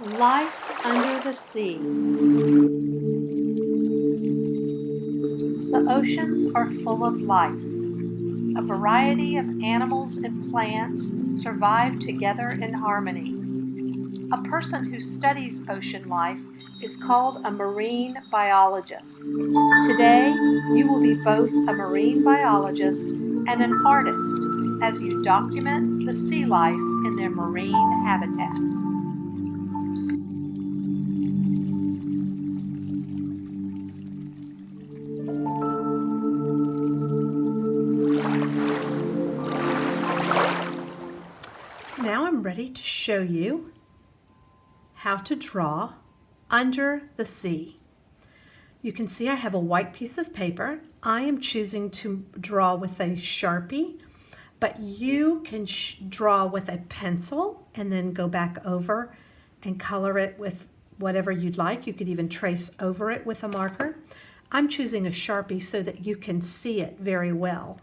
Life under the sea. The oceans are full of life. A variety of animals and plants survive together in harmony. A person who studies ocean life is called a marine biologist. Today, you will be both a marine biologist and an artist as you document the sea life in their marine habitat. So now I'm ready to show you how to draw under the sea. You can see I have a white piece of paper. I am choosing to draw with a Sharpie, but you can draw with a pencil and then go back over and color it with whatever you'd like. You could even trace over it with a marker. I'm choosing a Sharpie so that you can see it very well.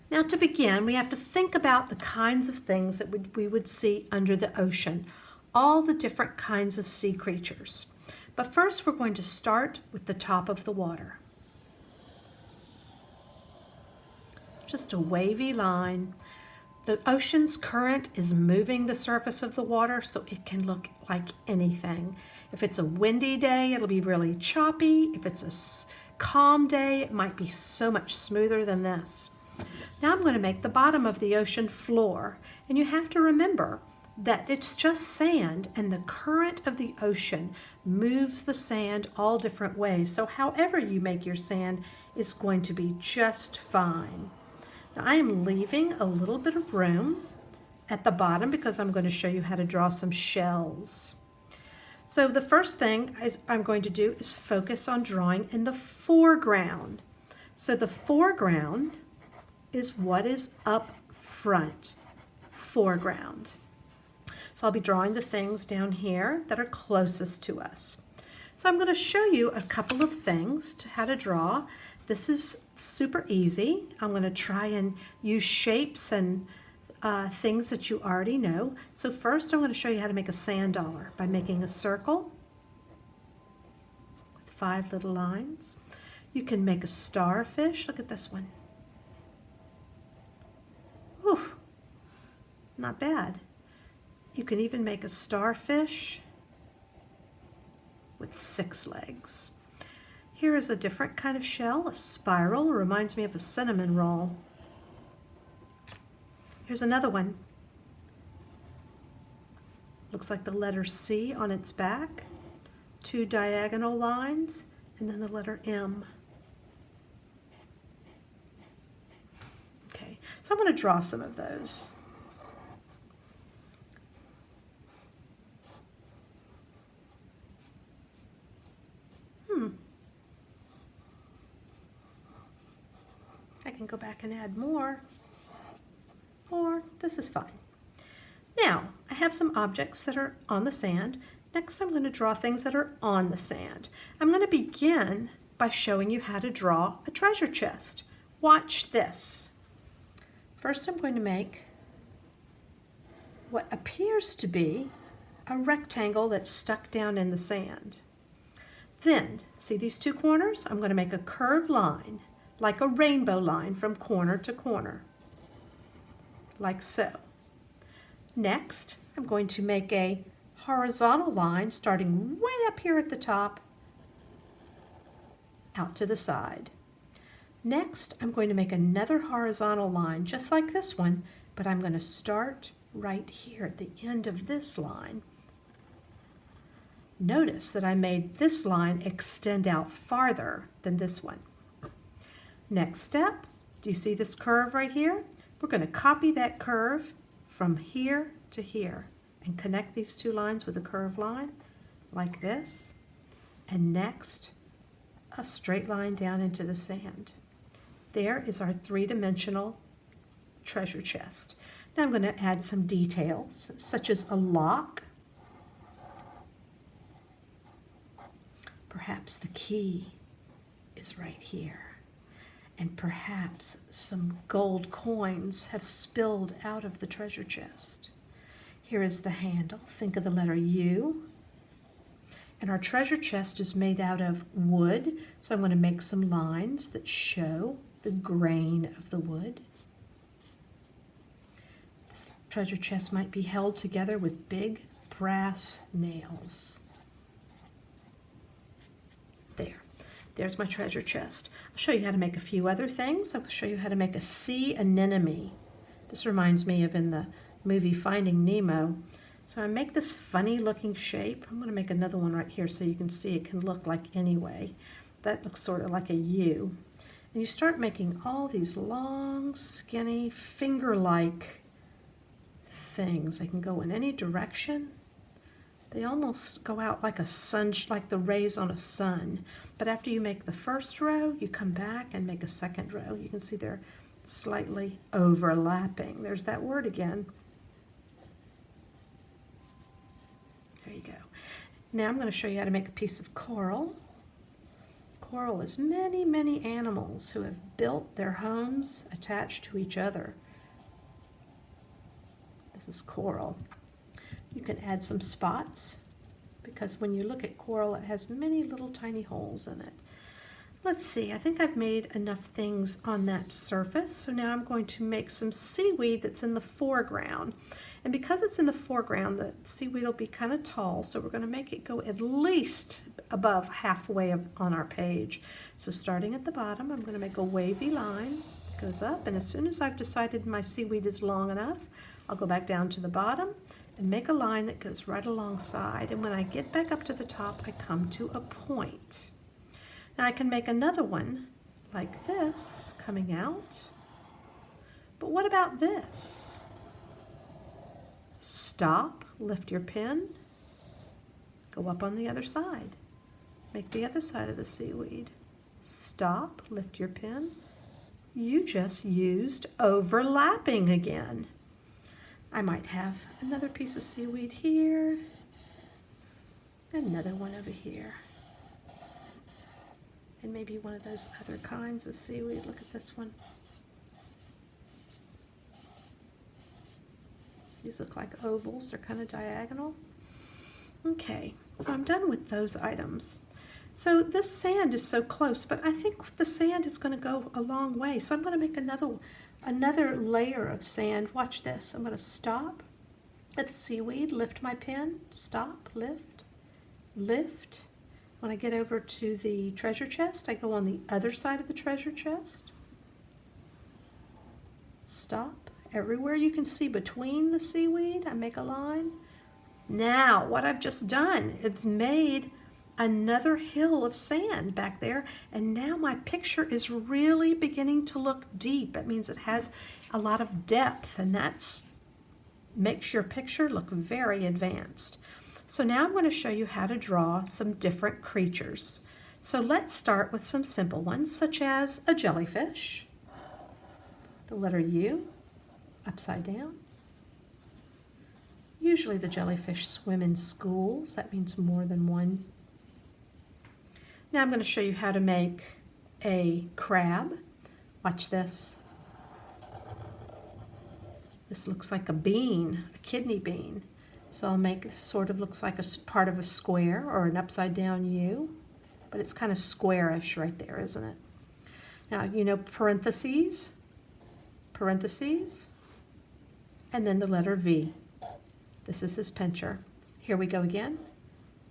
Now to begin, we have to think about the kinds of things that we would see under the ocean, all the different kinds of sea creatures. But first we're going to start with the top of the water. Just a wavy line. The ocean's current is moving the surface of the water so it can look like anything. If it's a windy day, it'll be really choppy. If it's a calm day, it might be so much smoother than this. Now I'm going to make the bottom of the ocean floor, and you have to remember that it's just sand, and the current of the ocean moves the sand all different ways. So however you make your sand is going to be just fine. Now I am leaving a little bit of room at the bottom because I'm going to show you how to draw some shells. So the first thing I'm going to do is focus on drawing in the foreground. So the foreground is what is up front, foreground. So I'll be drawing the things down here that are closest to us. So I'm going to show you a couple of things to how to draw. This is super easy. I'm going to try and use shapes and things that you already know. So first I'm going to show you how to make a sand dollar by making a circle with 5 little lines. You can make a starfish. Look at this one. Whew, not bad. You can even make a starfish with 6 legs. Here is a different kind of shell, a spiral. It reminds me of a cinnamon roll. Here's another one. Looks like the letter C on its back, 2 diagonal lines, and then the letter M. Okay, so I'm going to draw some of those. I can go back and add more, or this is fine. Now, I have some objects that are on the sand. Next, I'm going to draw things that are on the sand. I'm going to begin by showing you how to draw a treasure chest. Watch this. First, I'm going to make what appears to be a rectangle that's stuck down in the sand. Then, see these 2 corners? I'm going to make a curved line, like a rainbow line from corner to corner, like so. Next, I'm going to make a horizontal line starting way up here at the top, out to the side. Next, I'm going to make another horizontal line, just like this one, but I'm going to start right here at the end of this line. Notice that I made this line extend out farther than this one. Next step, do you see this curve right here? We're going to copy that curve from here to here and connect these 2 lines with a curved line like this. And next, a straight line down into the sand. There is our 3-dimensional treasure chest. Now I'm going to add some details, such as a lock. Perhaps the key is right here. And perhaps some gold coins have spilled out of the treasure chest. Here is the handle. Think of the letter U. And our treasure chest is made out of wood, so I'm going to make some lines that show the grain of the wood. This treasure chest might be held together with big brass nails. There's my treasure chest. I'll show you how to make a few other things. I'll show you how to make a sea anemone. This reminds me of in the movie Finding Nemo. So I make this funny looking shape. I'm going to make another one right here so you can see it can look like anyway. That looks sort of like a U. And you start making all these long, skinny, finger-like things. They can go in any direction. They almost go out like a sun, like the rays on a sun. But after you make the first row, you come back and make a second row. You can see they're slightly overlapping. There's that word again. There you go. Now I'm going to show you how to make a piece of coral. Coral is many, many animals who have built their homes attached to each other. This is coral. You can add some spots because when you look at coral, it has many little tiny holes in it. Let's see, I think I've made enough things on that surface. So now I'm going to make some seaweed that's in the foreground. And because it's in the foreground, the seaweed will be kind of tall, so we're going to make it go at least above halfway on our page. So starting at the bottom, I'm going to make a wavy line. It goes up, and as soon as I've decided my seaweed is long enough, I'll go back down to the bottom and make a line that goes right alongside. And when I get back up to the top, I come to a point. Now I can make another one like this coming out. But what about this? Stop, lift your pen, go up on the other side. Make the other side of the seaweed. Stop, lift your pen. You just used overlapping again. I might have another piece of seaweed here, another one over here, and maybe one of those other kinds of seaweed. Look at this one. These look like ovals, they're kind of diagonal. Okay, so I'm done with those items. So this sand is so close, but I think the sand is going to go a long way, so I'm going to make another layer of sand. Watch this. I'm going to stop at the seaweed, lift my pen, stop, lift, lift. When I get over to the treasure chest, I go on the other side of the treasure chest. Stop. Everywhere you can see between the seaweed, I make a line. Now, what I've just done, it's made another hill of sand back there, and now my picture is really beginning to look deep. It means it has a lot of depth, and that makes your picture look very advanced. So now I'm going to show you how to draw some different creatures. So let's start with some simple ones, such as a jellyfish, the letter U, upside down. Usually the jellyfish swim in schools. That means more than one. Now I'm going to show you how to make a crab. Watch this. This looks like a bean, a kidney bean. So I'll make it sort of looks like a part of a square or an upside down U, but it's kind of squarish right there, isn't it? Now, you know parentheses, parentheses, and then the letter V. This is his pincher. Here we go again.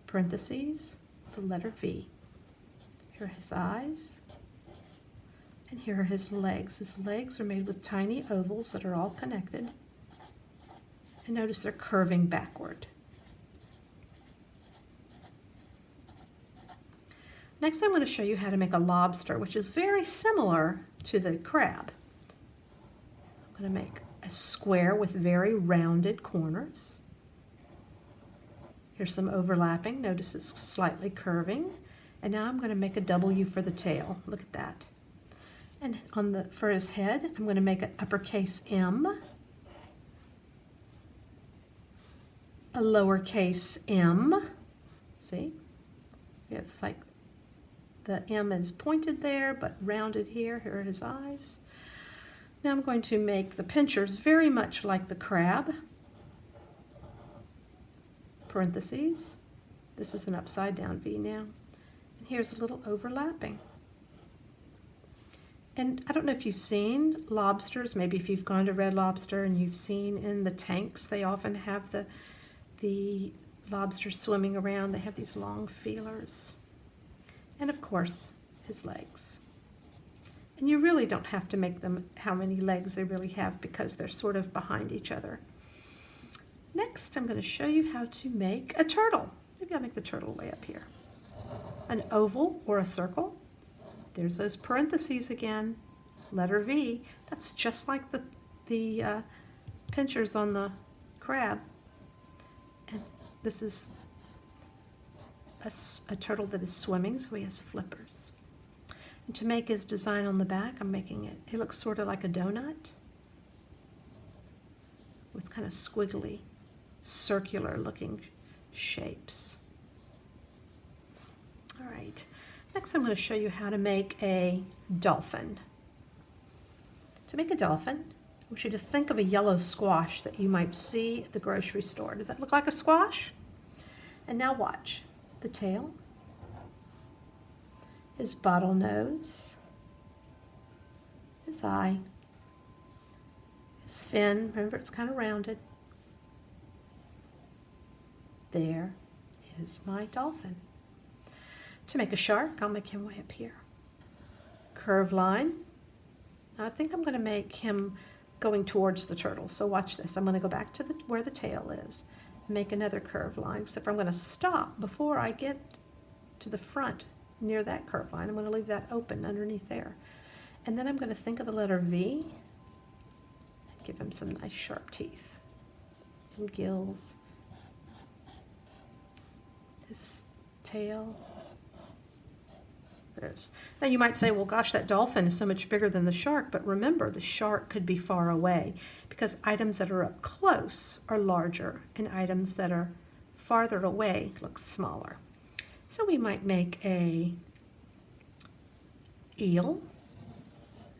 Parentheses, the letter V. Here are his eyes, and here are his legs. His legs are made with tiny ovals that are all connected. And notice they're curving backward. Next, I'm going to show you how to make a lobster, which is very similar to the crab. I'm going to make a square with very rounded corners. Here's some overlapping. Notice it's slightly curving. And now I'm going to make a W for the tail. Look at that. And for his head, I'm going to make an uppercase M, a lowercase m. See? It's like the M is pointed there, but rounded here. Here are his eyes. Now I'm going to make the pinchers very much like the crab. parentheses. This is an upside down V now. And here's a little overlapping. And I don't know if you've seen lobsters, maybe if you've gone to Red Lobster and you've seen in the tanks, they often have the lobsters swimming around. They have these long feelers. And of course, his legs. And you really don't have to make them how many legs they really have because they're sort of behind each other. Next, I'm going to show you how to make a turtle. Maybe I'll make the turtle way up here. An oval or a circle. There's those parentheses again, letter V. That's just like the pinchers on the crab. And this is a turtle that is swimming, so he has flippers. And to make his design on the back, I'm making it, it looks sort of like a donut with kind of squiggly, circular looking shapes. All right. Next, I'm going to show you how to make a dolphin. To make a dolphin, I want you to think of a yellow squash that you might see at the grocery store. Does that look like a squash? And now watch. The tail, his bottle nose, his eye, his fin. Remember, it's kind of rounded. There is my dolphin. To make a shark, I'll make him way up here. Curved line. Now I think I'm going to make him going towards the turtle. So watch this. I'm going to go back to where the tail is and make another curved line, except I'm going to stop before I get to the front near that curved line. I'm going to leave that open underneath there. And then I'm going to think of the letter V and give him some nice sharp teeth. Some gills. His tail. Now you might say, well, gosh, that dolphin is so much bigger than the shark, but remember, the shark could be far away because items that are up close are larger and items that are farther away look smaller. So we might make a eel,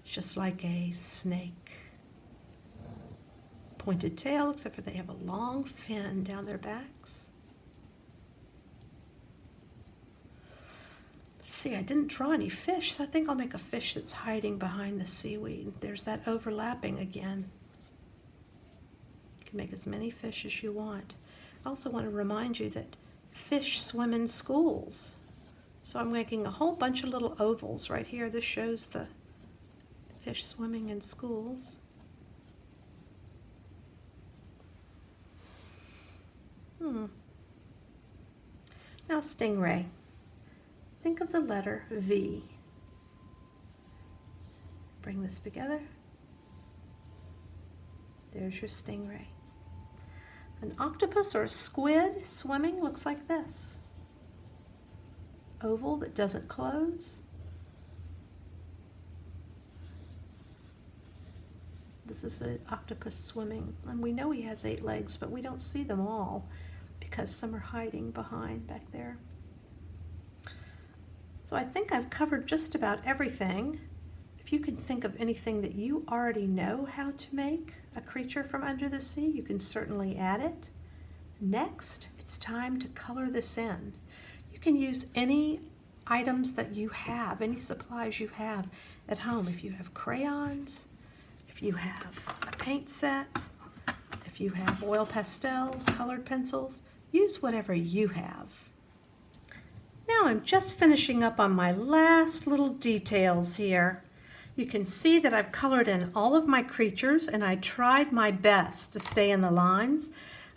just like a snake. Pointed tail, except for they have a long fin down their backs. See, I didn't draw any fish, so I think I'll make a fish that's hiding behind the seaweed. There's that overlapping again. You can make as many fish as you want. I also want to remind you that fish swim in schools. So I'm making a whole bunch of little ovals right here. This shows the fish swimming in schools. Now stingray. Think of the letter V. Bring this together. There's your stingray. An octopus or a squid swimming looks like this. Oval that doesn't close. This is an octopus swimming, and we know he has 8 legs, but we don't see them all because some are hiding behind back there. So I think I've covered just about everything. If you can think of anything that you already know how to make a creature from under the sea, you can certainly add it. Next, it's time to color this in. You can use any items that you have, any supplies you have at home. If you have crayons, if you have a paint set, if you have oil pastels, colored pencils, use whatever you have. Now I'm just finishing up on my last little details here. You can see that I've colored in all of my creatures and I tried my best to stay in the lines.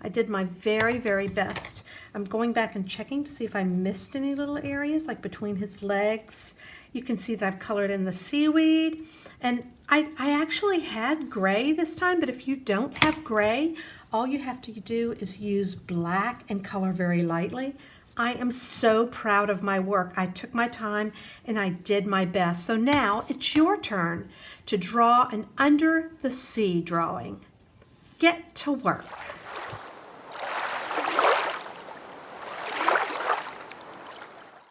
I did my very, very best. I'm going back and checking to see if I missed any little areas, like between his legs. You can see that I've colored in the seaweed. And I actually had gray this time, but if you don't have gray, all you have to do is use black and color very lightly. I am so proud of my work. I took my time and I did my best. So now it's your turn to draw an under the sea drawing. Get to work.